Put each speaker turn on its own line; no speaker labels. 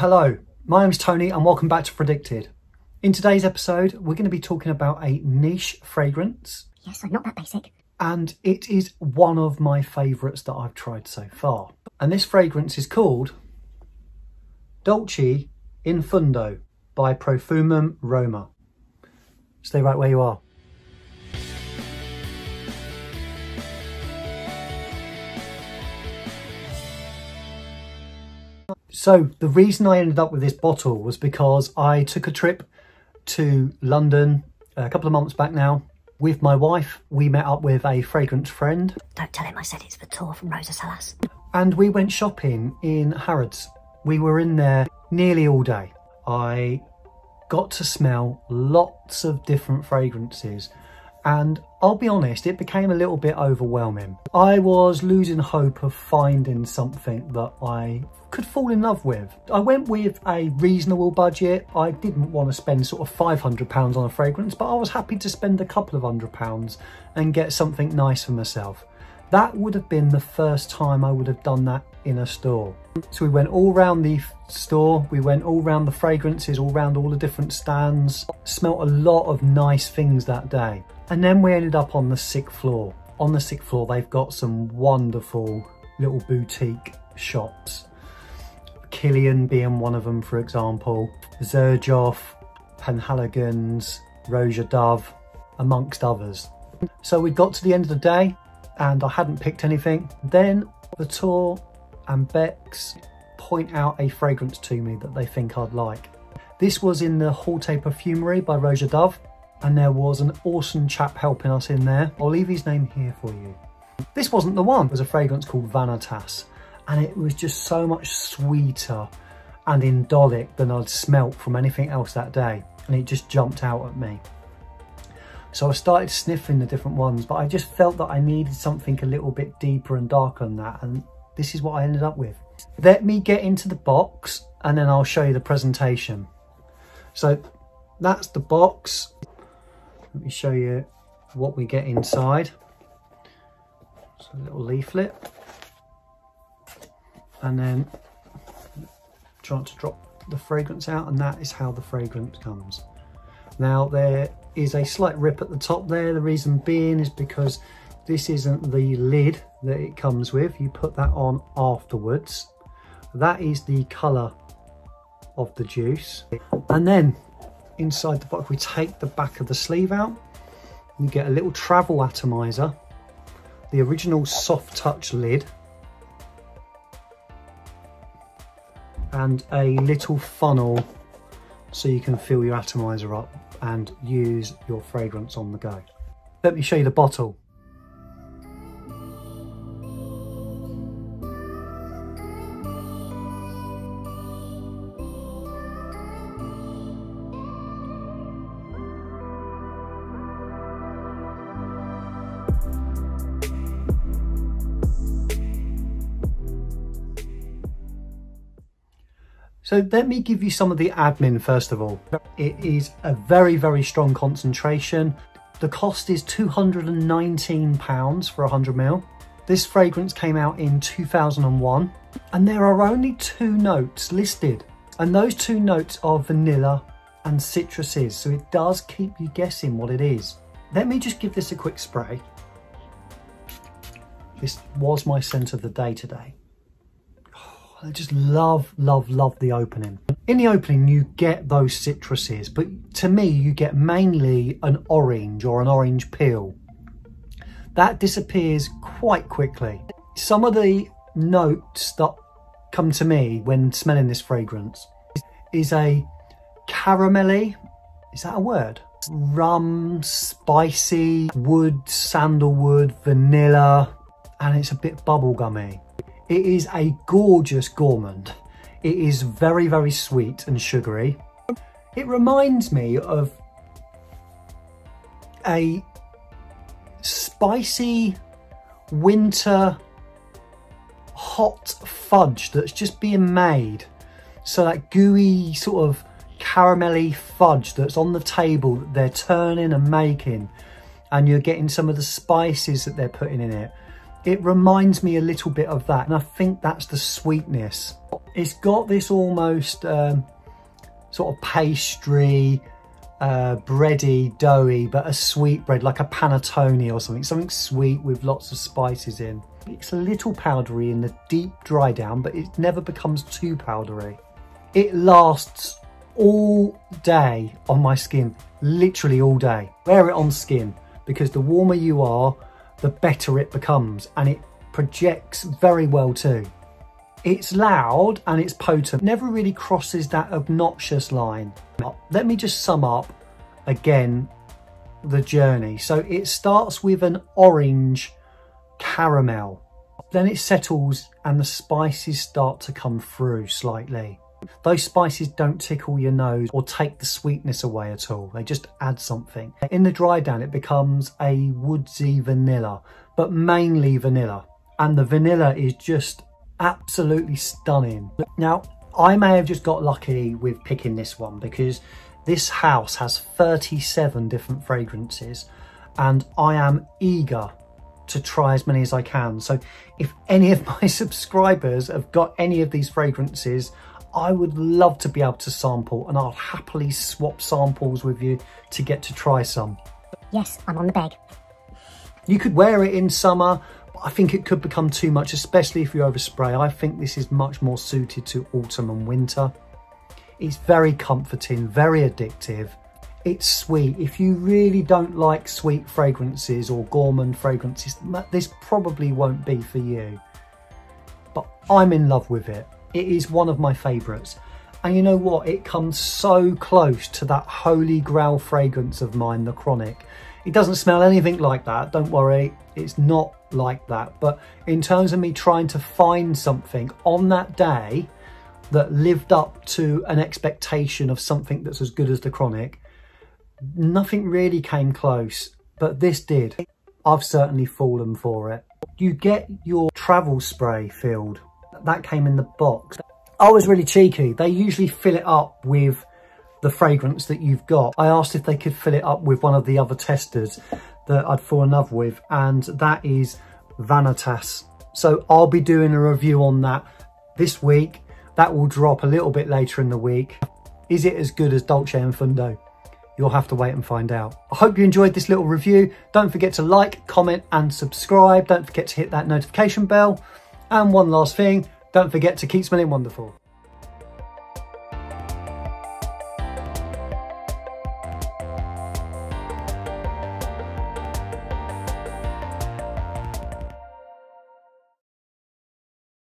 Hello, my name's Tony and welcome back to Fragdicted. In today's episode, we're going to be talking about a niche fragrance.
Yes, I'm not that basic.
And it is one of my favourites that I've tried so far. And this fragrance is called Dolce in Fundo by Profumum Roma. Stay right where you are. So the reason I ended up with this bottle was because I took a trip to London a couple of months back now with my wife. We met up with a fragrance friend.
Don't tell him I said it's the tour from Rosa, Salas.
And we went shopping in Harrods. We were in there nearly all day. I got to smell lots of different fragrances. And I'll be honest, it became a little bit overwhelming. I was losing hope of finding something that I could fall in love with. I went with a reasonable budget. I didn't want to spend sort of £500 on a fragrance, but I was happy to spend a couple of £100 and get something nice for myself. That would have been the first time I would have done that in a store. So we went all around the store, we went all around the fragrances, all around all the different stands, smelt a lot of nice things that day. And then we ended up on the 6th floor. On the 6th floor, they've got some wonderful little boutique shops. Killian being one of them, for example. Xerjoff, Penhaligon's, Rosa Dove, amongst others. So we got to the end of the day and I hadn't picked anything. Then the tour and Bex point out a fragrance to me that they think I'd like. This was in the Haute Perfumery by Rosa Dove, and there was an awesome chap helping us in there. I'll leave his name here for you. This wasn't the one. It was a fragrance called Vanitas, and it was just so much sweeter and indolic than I'd smelt from anything else that day, and it just jumped out at me. So I started sniffing the different ones, but I just felt that I needed something a little bit deeper and darker than that, and this is what I ended up with. Let me get into the box and then I'll show you the presentation. So that's the box. Let me show you what we get inside. So a little leaflet. And then trying to drop the fragrance out, and that is how the fragrance comes. Now there is a slight rip at the top there. The reason being is because this isn't the lid that it comes with. You put that on afterwards. That is the colour of the juice. And then inside the box, we take the back of the sleeve out. You get a little travel atomizer, the original soft touch lid, and a little funnel so you can fill your atomizer up and use your fragrance on the go. Let me show you the bottle. So let me give you some of the admin first of all. It is a very, very strong concentration. The cost is £219 for 100ml. This fragrance came out in 2001 and there are only 2 notes listed. And those 2 notes are vanilla and citruses. So it does keep you guessing what it is. Let me just give this a quick spray. This was my scent of the day today. I just love, love, love the opening. In the opening, you get those citruses, but to me, you get mainly an orange or an orange peel. That disappears quite quickly. Some of the notes that come to me when smelling this fragrance is a caramelly, is that a word? Rum, spicy, wood, sandalwood, vanilla, and it's a bit bubblegummy. It is a gorgeous gourmand. It is very, very sweet and sugary. It reminds me of a spicy winter hot fudge that's just being made. So that gooey sort of caramelly fudge that's on the table that they're turning and making, and you're getting some of the spices that they're putting in it. It reminds me a little bit of that, and I think that's the sweetness. It's got this almost sort of pastry, bready, doughy, but a sweet bread, like a panettone or something sweet with lots of spices in. It's a little powdery in the deep dry down, but it never becomes too powdery. It lasts all day on my skin, literally all day. Wear it on skin, because the warmer you are, the better it becomes, and it projects very well too. It's loud and it's potent, never really crosses that obnoxious line. Let me just sum up again the journey. So it starts with an orange caramel, then it settles and the spices start to come through slightly. Those spices don't tickle your nose or take the sweetness away at all. They just add something. In the dry down, it becomes a woodsy vanilla, but mainly vanilla. And the vanilla is just absolutely stunning. Now, I may have just got lucky with picking this one, because this house has 37 different fragrances and I am eager to try as many as I can. So if any of my subscribers have got any of these fragrances, I would love to be able to sample, and I'll happily swap samples with you to get to try some.
Yes, I'm on the beg.
You could wear it in summer, but I think it could become too much, especially if you overspray. I think this is much more suited to autumn and winter. It's very comforting, very addictive. It's sweet. If you really don't like sweet fragrances or gourmand fragrances, this probably won't be for you. But I'm in love with it. It is one of my favourites. And you know what? It comes so close to that holy grail fragrance of mine, the Chronic. It doesn't smell anything like that, don't worry. It's not like that. But in terms of me trying to find something on that day that lived up to an expectation of something that's as good as the Chronic, nothing really came close, but this did. I've certainly fallen for it. You get your travel spray filled. That came in the box. I was really cheeky. They usually fill it up with the fragrance that you've got. I asked if they could fill it up with one of the other testers that I'd fallen in love with, and that is Vanitas. So I'll be doing a review on that this week. That will drop a little bit later in the week. Is it as good as Dolce & Fundo? You'll have to wait and find out. I hope you enjoyed this little review. Don't forget to like, comment and subscribe. Don't forget to hit that notification bell. And one last thing, don't forget to keep smelling wonderful.